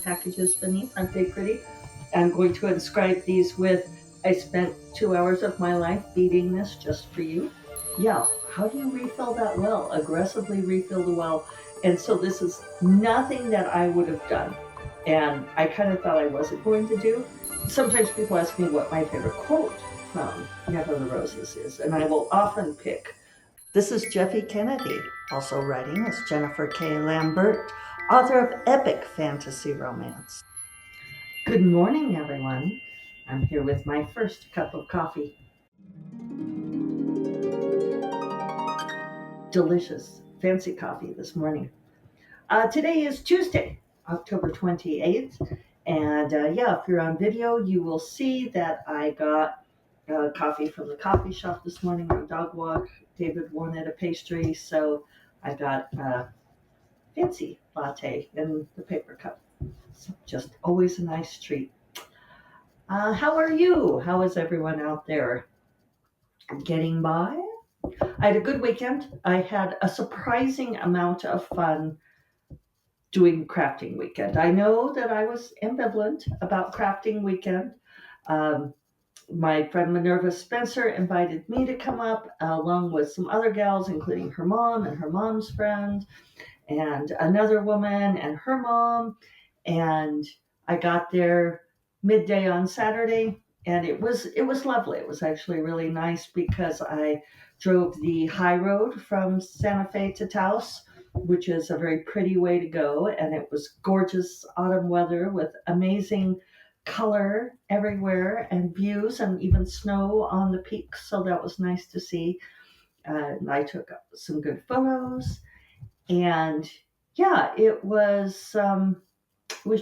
packages beneath. Aren't they pretty? I'm going to inscribe these with, I spent 2 hours of my life beating this just for you. Yeah, how do you refill that well? Aggressively refill the well. And so this is nothing that I would have done. And I kind of thought I wasn't going to do. Sometimes people ask me what my favorite quote from Never the Roses is, and I will often pick. This is Jeffe Kennedy, also writing as Jennifer K. Lambert, author of epic fantasy romance. Good morning, everyone. I'm here with my first cup of coffee. Delicious, fancy coffee this morning. Today is Tuesday, October 28th. And yeah, if you're on video, you will see that I got coffee from the coffee shop this morning on dog walk. David wanted a pastry, so I got a fancy latte in the paper cup. So just always a nice treat. How are you? How is everyone out there getting by? I had a good weekend. I had a surprising amount of fun doing crafting weekend. I know that I was ambivalent about crafting weekend. Um, my friend Minerva Spencer invited me to come up along with some other gals, including her mom and her mom's friend, and another woman and her mom. And I got there midday on Saturday, and it was lovely. It was actually really nice because I drove the high road from Santa Fe to Taos, which is a very pretty way to go, and it was gorgeous autumn weather with amazing color everywhere and views and even snow on the peaks, so that was nice to see. And I took some good photos, and yeah, it was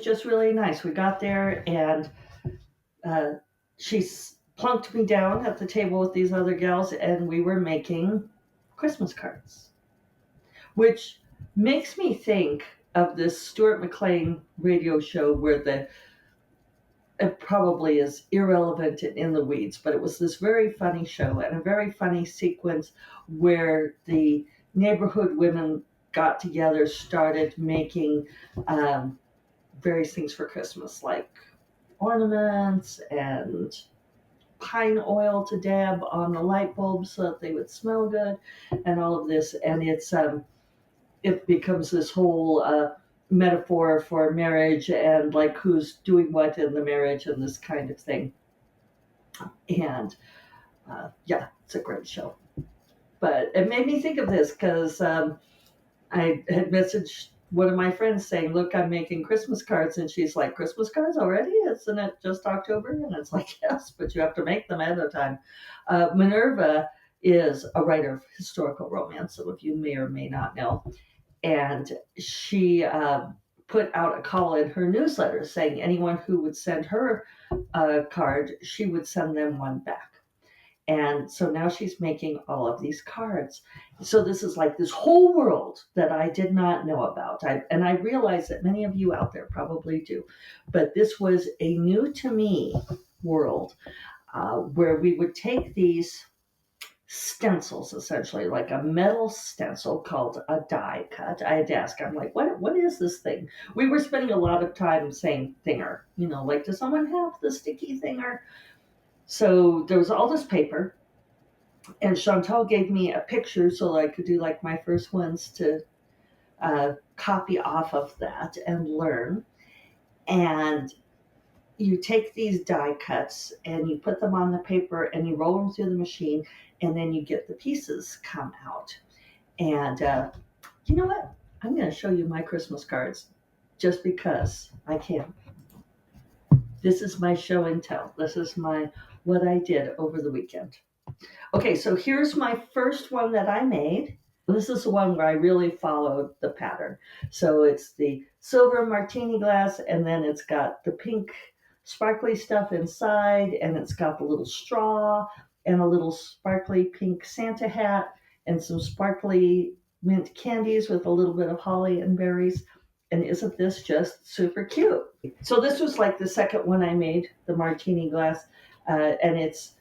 just really nice. We got there, and uh, she plunked me down at the table with these other gals, and we were making Christmas cards, which makes me think of this Stuart McLean radio show where it probably is irrelevant and in the weeds, but it was this very funny show and a very funny sequence where the neighborhood women got together, started making various things for Christmas, like ornaments and pine oil to dab on the light bulbs so that they would smell good, and all of this. And it becomes this whole metaphor for marriage and like who's doing what in the marriage and this kind of thing. And yeah, it's a great show. But it made me think of this because I had messaged one of my friends saying, "Look, I'm making Christmas cards," and she's like, "Christmas cards already? Isn't it just October?" And it's like, "Yes, but you have to make them ahead of time." Minerva is a writer of historical romance. Some of you may or may not know, and she put out a call in her newsletter saying anyone who would send her a card, she would send them one back. And so now she's making all of these cards. So this is like this whole world that I did not know about. And I realize that many of you out there probably do. But this was a new to me world where we would take these stencils, essentially like a metal stencil called a die cut. I had to ask, I'm like, what is this thing? We were spending a lot of time saying thinger, like, does someone have the sticky thinger? So there was all this paper, and Chantal gave me a picture so I could do like my first ones to copy off of that and learn. And you take these die cuts and you put them on the paper and you roll them through the machine, and then you get the pieces come out. And you know what? I'm going to show you my Christmas cards just because I can. This is my show and tell. This is my what I did over the weekend. Okay, so here's my first one that I made. This is the one where I really followed the pattern. So it's the silver martini glass, and then it's got the pink sparkly stuff inside, and it's got the little straw and a little sparkly pink Santa hat and some sparkly mint candies with a little bit of holly and berries. And isn't this just super cute? So this was like the second one I made, the martini glass, and it's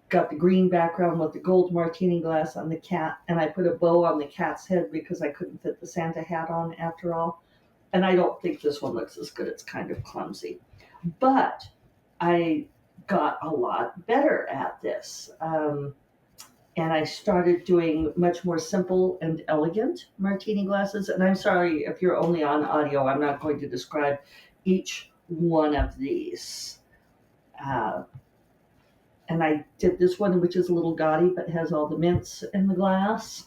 got the green background with the gold martini glass on the cat, and I put a bow on the cat's head because I couldn't fit the Santa hat on after all. And I don't think this one looks as good. It's kind of clumsy. But I got a lot better at this. And I started doing much more simple and elegant martini glasses. And I'm sorry if you're only on audio, I'm not going to describe each one of these. Uh, and I did this one, which is a little gaudy, but has all the mints in the glass.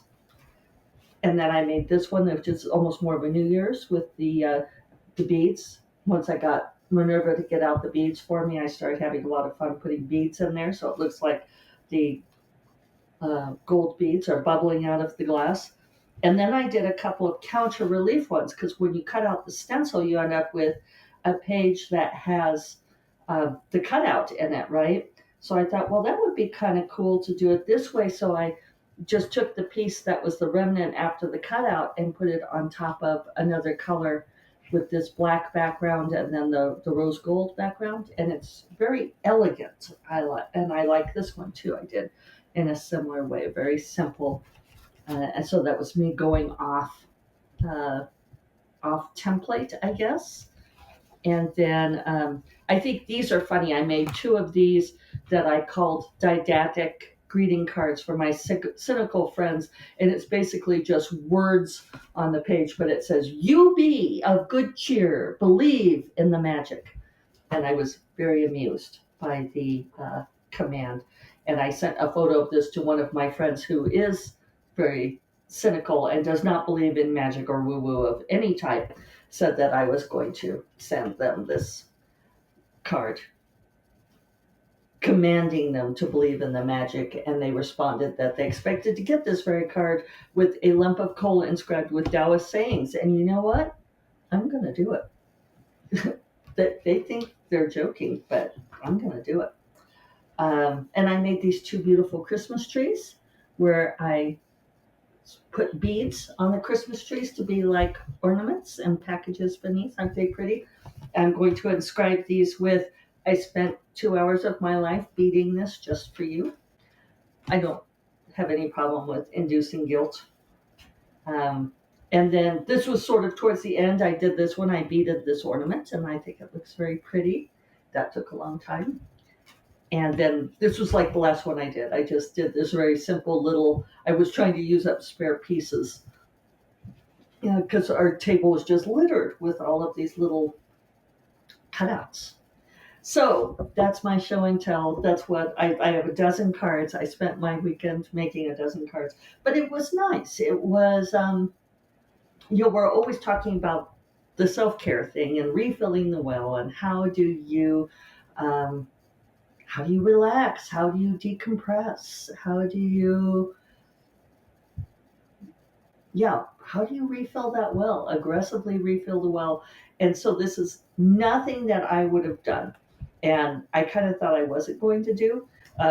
And then I made this one, which is almost more of a New Year's with the beads. Once I got Minerva to get out the beads for me, I started having a lot of fun putting beads in there, so it looks like the gold beads are bubbling out of the glass. And then I did a couple of counter relief ones because when you cut out the stencil, you end up with a page that has the cutout in it, right? So I thought, well, that would be kind of cool to do it this way. So I just took the piece that was the remnant after the cutout and put it on top of another color with this black background and then the rose gold background. And it's very elegant. I like this one too. I did in a similar way, very simple. And so that was me going uh, off template, I guess. And then I think these are funny. I made two of these that I called didactic greeting cards for my cynical friends. And it's basically just words on the page, but it says, "You be of good cheer, believe in the magic." And I was very amused by the command. And I sent a photo of this to one of my friends who is very cynical and does not believe in magic or woo woo of any type, said that I was going to send them this card commanding them to believe in the magic. And they responded that they expected to get this very card with a lump of coal inscribed with Taoist sayings. And you know what? I'm going to do it. They think they're joking, but I'm going to do it. And I made these two beautiful Christmas trees where I put beads on the Christmas trees to be like ornaments and packages beneath. Aren't they pretty? I'm going to inscribe these with, "I spent 2 hours of my life beading this just for you." I don't have any problem with inducing guilt. Um, and then this was sort of towards the end. I did this when I beaded this ornament, and I think it looks very pretty. That took a long time. And then this was like the last one I did. I just did this very simple little, I was trying to use up spare pieces. Because our table was just littered with all of these little cutouts. So that's my show and tell. That's what I have a dozen cards. I spent my weekend making a dozen cards, but it was nice. It was, we're always talking about the self-care thing and refilling the well and um, how do you relax? How do you decompress? How do you refill that well? Aggressively refill the well. And so this is nothing that I would have done. And I kind of thought I wasn't going to do.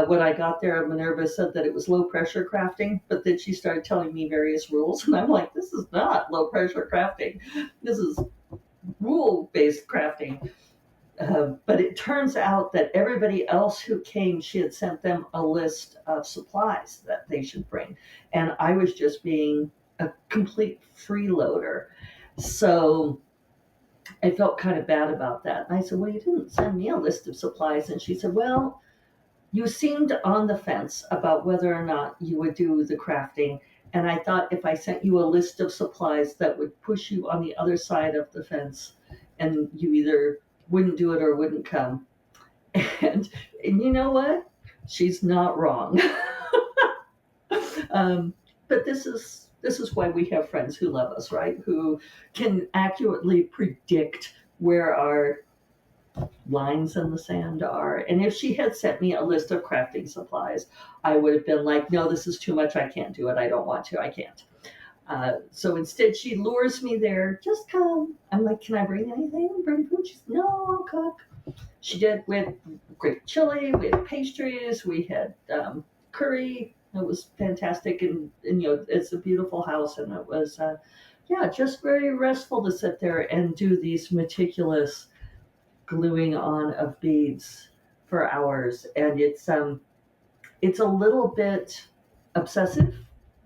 When I got there, Minerva said that it was low pressure crafting, but then she started telling me various rules. And I'm like, this is not low pressure crafting. This is rule based crafting. But it turns out that everybody else who came, she had sent them a list of supplies that they should bring. And I was just being a complete freeloader. So I felt kind of bad about that. And I said, "Well, you didn't send me a list of supplies." And she said, "Well, you seemed on the fence about whether or not you would do the crafting. And I thought if I sent you a list of supplies that would push you on the other side of the fence and you either wouldn't do it or wouldn't come." And you know what? She's not wrong. But this is why we have friends who love us, right? Who can accurately predict where our lines in the sand are. And if she had sent me a list of crafting supplies, I would have been like, "No, this is too much. I can't do it. I don't want to. I can't." So instead, she lures me there. "Just come." I'm like, "Can I bring anything? Bring food?" She's, "No, I'll cook." She did. We had great chili, we had pastries, we had curry. It was fantastic. And it's a beautiful house. And it was, just very restful to sit there and do these meticulous gluing on of beads for hours. And it's a little bit obsessive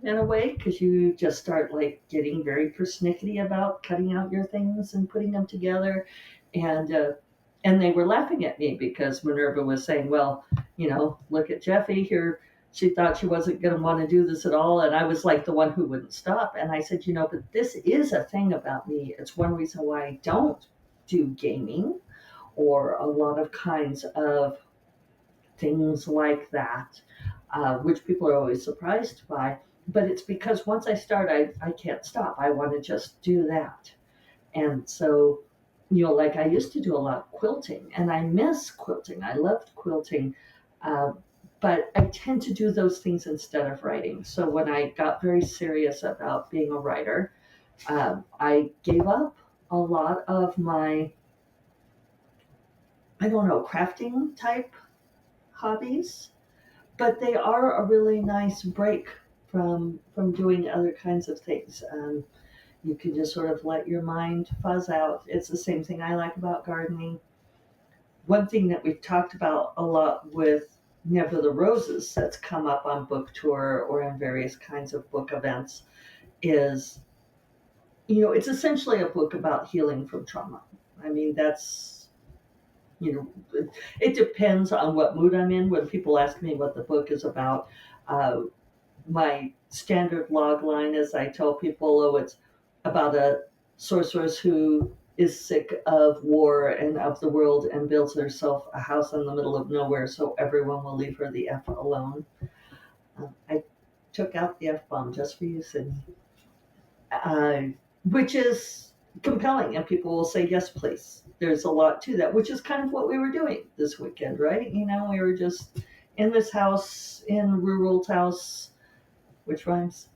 in a way, because you just start like getting very persnickety about cutting out your things and putting them together. And they were laughing at me because Minerva was saying, well, look at Jeffe here. She thought she wasn't going to want to do this at all, and I was like the one who wouldn't stop. And I said, but this is a thing about me. It's one reason why I don't do gaming or a lot of kinds of things like that, which people are always surprised by. But it's because once I start, I can't stop. I want to just do that. And so, like I used to do a lot of quilting, and I miss quilting. I loved quilting. Uh, but I tend to do those things instead of writing. So when I got very serious about being a writer, I gave up a lot of my, I don't know, crafting type hobbies, but they are a really nice break from doing other kinds of things. You can just sort of let your mind fuzz out. It's the same thing I like about gardening. One thing that we've talked about a lot with Never the Roses that's come up on book tour or in various kinds of book events is, it's essentially a book about healing from trauma. I mean, that's, it depends on what mood I'm in. When people ask me what the book is about, my standard log line is I tell people, oh, it's about a sorceress who is sick of war and of the world and builds herself a house in the middle of nowhere so everyone will leave her the F alone. I took out the F bomb just for you, Sydney. Which is compelling, and people will say, yes, please. There's a lot to that, which is kind of what we were doing this weekend, right? We were just in this house in rural Taos, which rhymes,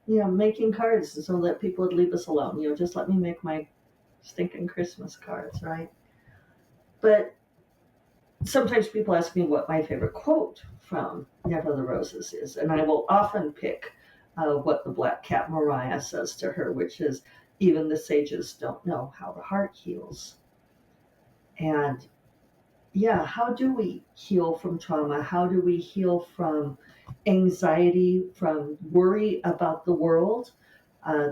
making cards so that people would leave us alone. Just let me make my stinking Christmas cards, right? But sometimes people ask me what my favorite quote from Never the Roses is, and I will often pick what the Black Cat Mariah says to her, which is, even the sages don't know how the heart heals. And yeah, how do we heal from trauma? How do we heal from anxiety, from worry about the world?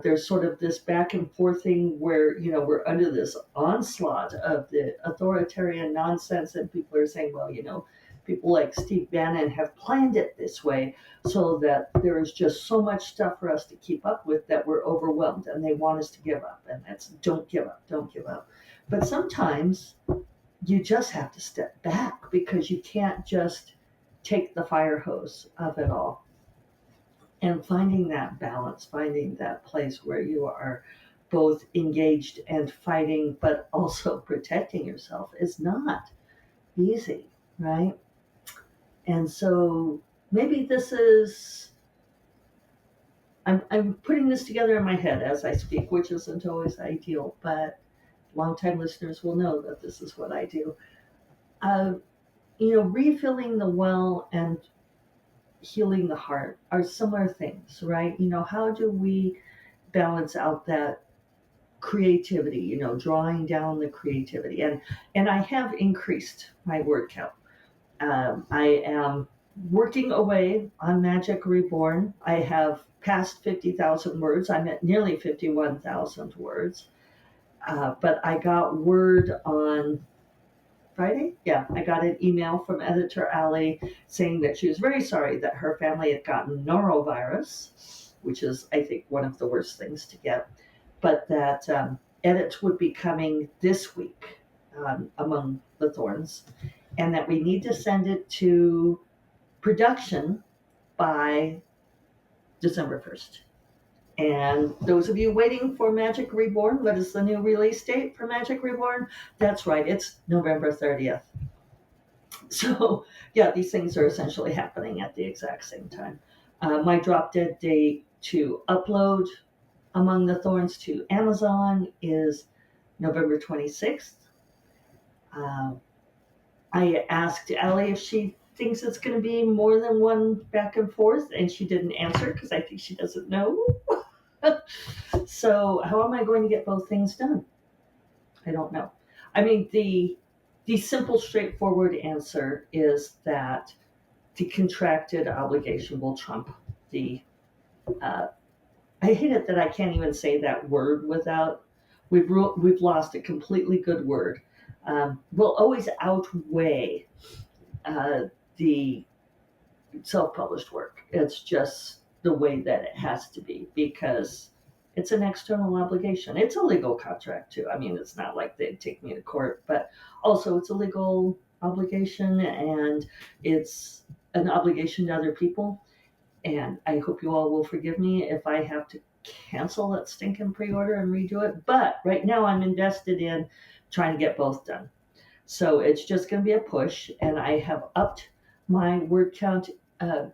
There's sort of this back and forth thing where, we're under this onslaught of the authoritarian nonsense, and people are saying, well, people like Steve Bannon have planned it this way so that there is just so much stuff for us to keep up with that we're overwhelmed, and they want us to give up. And that's don't give up, don't give up. But sometimes you just have to step back because you can't just take the fire hose of it all. And finding that balance, finding that place where you are both engaged and fighting, but also protecting yourself is not easy, right? And so maybe this is, I'm putting this together in my head as I speak, which isn't always ideal, but longtime listeners will know that this is what I do. Refilling the well and healing the heart are similar things, right? How do we balance out that creativity, drawing down the creativity? And I have increased my word count. I am working away on Magic Reborn. I have passed 50,000 words. I'm at nearly 51,000 words. But I got word on Friday? Yeah, I got an email from editor Allie saying that she was very sorry that her family had gotten norovirus, which is, I think, one of the worst things to get, but that edits would be coming this week among the Thorns, and that we need to send it to production by December 1st. And those of you waiting for Magic Reborn, what is the new release date for Magic Reborn? That's right, it's November 30th. So, yeah, these things are essentially happening at the exact same time. My drop dead date to upload Among the Thorns to Amazon is November 26th. I asked Allie if she thinks it's going to be more than one back and forth, and she didn't answer because I think she doesn't know. So how am I going to get both things done? I don't know. I mean, the simple, straightforward answer is that the contracted obligation will trump the Uh, I hate it that I can't even say that word without. We've lost a completely good word. Will always outweigh the self-published work. It's just the way that it has to be because it's an external obligation. It's a legal contract too. I mean, it's not like they'd take me to court, but also it's a legal obligation and it's an obligation to other people. And I hope you all will forgive me if I have to cancel that stinking pre-order and redo it. But right now I'm invested in trying to get both done. So it's just going to be a push, and I have upped my word count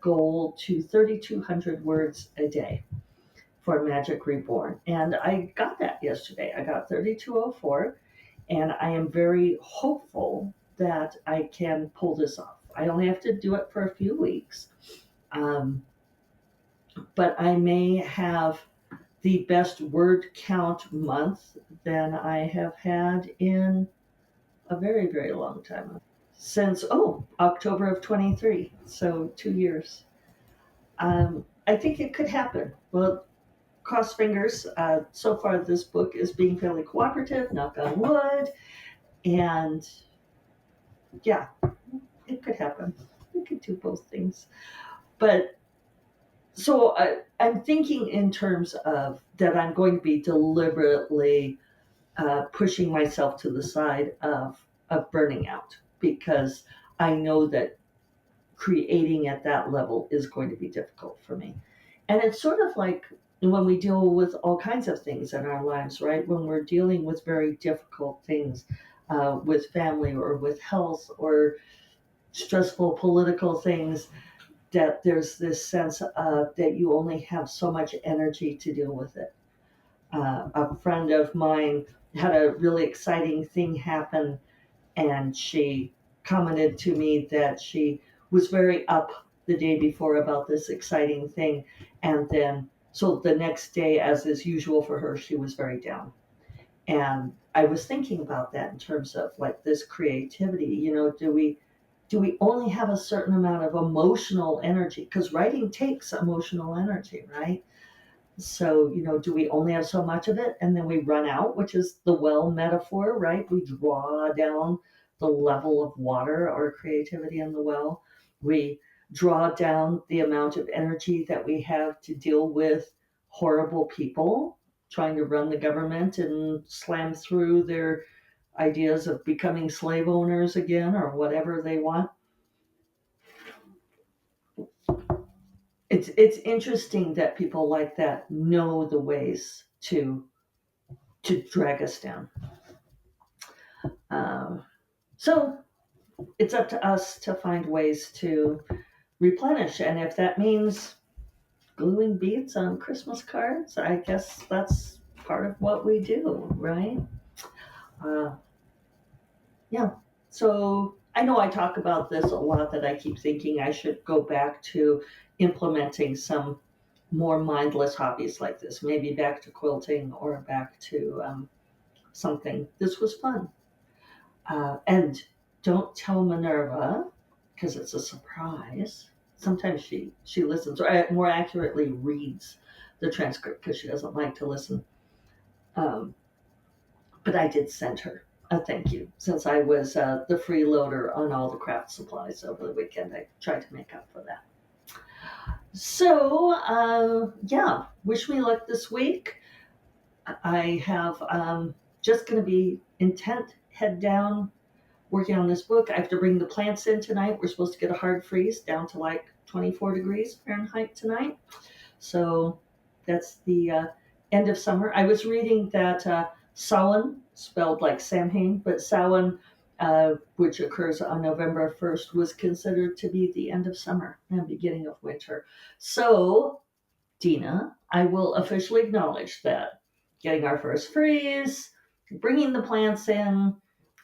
goal to 3,200 words a day for Magic Reborn. And I got that yesterday. I got 3,204, and I am very hopeful that I can pull this off. I only have to do it for a few weeks, um, but I may have the best word count month than I have had in a very, very long time. Since October of 23, so 2 years. I think it could happen. Well, cross fingers. So far, this book is being fairly cooperative. Knock on wood, and yeah, it could happen. We could do both things, but so I'm thinking in terms of that. I'm going to be deliberately pushing myself to the side of burning out because I know that creating at that level is going to be difficult for me. And it's sort of like when we deal with all kinds of things in our lives, right? When we're dealing with very difficult things with family or with health or stressful political things, that there's this sense of that you only have so much energy to deal with it. A friend of mine had a really exciting thing happen, and she commented to me that she was very up the day before about this exciting thing, and then so the next day, as is usual for her, she was very down. And I was thinking about that in terms of like this creativity. Do we only have a certain amount of emotional energy, because writing takes emotional energy, right? So, do we only have so much of it and then we run out, which is the well metaphor, right? We draw down the level of water or creativity in the well. We draw down the amount of energy that we have to deal with horrible people trying to run the government and slam through their ideas of becoming slave owners again or whatever they want. It's interesting that people like that know the ways to drag us down. Um, so it's up to us to find ways to replenish. And if that means gluing beads on Christmas cards, I guess that's part of what we do, right? Uh, yeah. So I know I talk about this a lot, that I keep thinking I should go back to implementing some more mindless hobbies like this, maybe back to quilting or back to something. This was fun. And don't tell Minerva, because it's a surprise. Sometimes she listens, or more accurately, reads the transcript because she doesn't like to listen. Um, but I did send her a thank you since I was the freeloader on all the craft supplies over the weekend. I tried to make up for that. So, yeah, wish me luck this week. I have just going to be intent, head down, working on this book. I have to bring the plants in tonight. We're supposed to get a hard freeze down to like 24 degrees Fahrenheit tonight. So that's the end of summer. I was reading that Samhain, spelled like Samhain, but Samhain, which occurs on November 1st, was considered to be the end of summer and beginning of winter. So, Dina, I will officially acknowledge that getting our first freeze, bringing the plants in,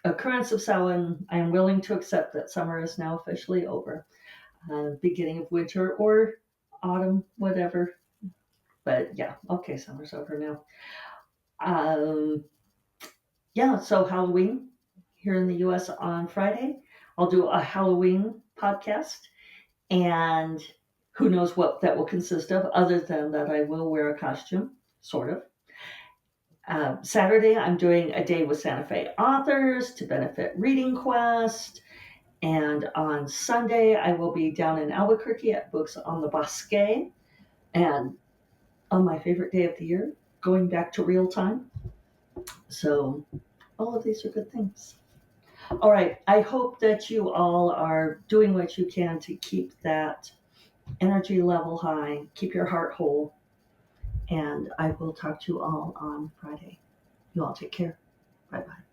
occurrence of Samhain, I am willing to accept that summer is now officially over. Beginning of winter or autumn, whatever. But yeah, okay, summer's over now. Um, yeah, so Halloween here in the US on Friday. I'll do a Halloween podcast. And Who knows what that will consist of, other than that I will wear a costume, sort of. Saturday, I'm doing a day with Santa Fe authors to benefit Reading Quest. And on Sunday, I will be down in Albuquerque at Books on the Bosque. And on my favorite day of the year, going back to real time. So all of these are good things. All right. I hope that you all are doing what you can to keep that energy level high, keep your heart whole. And I will talk to you all on Friday. You all take care. Bye bye.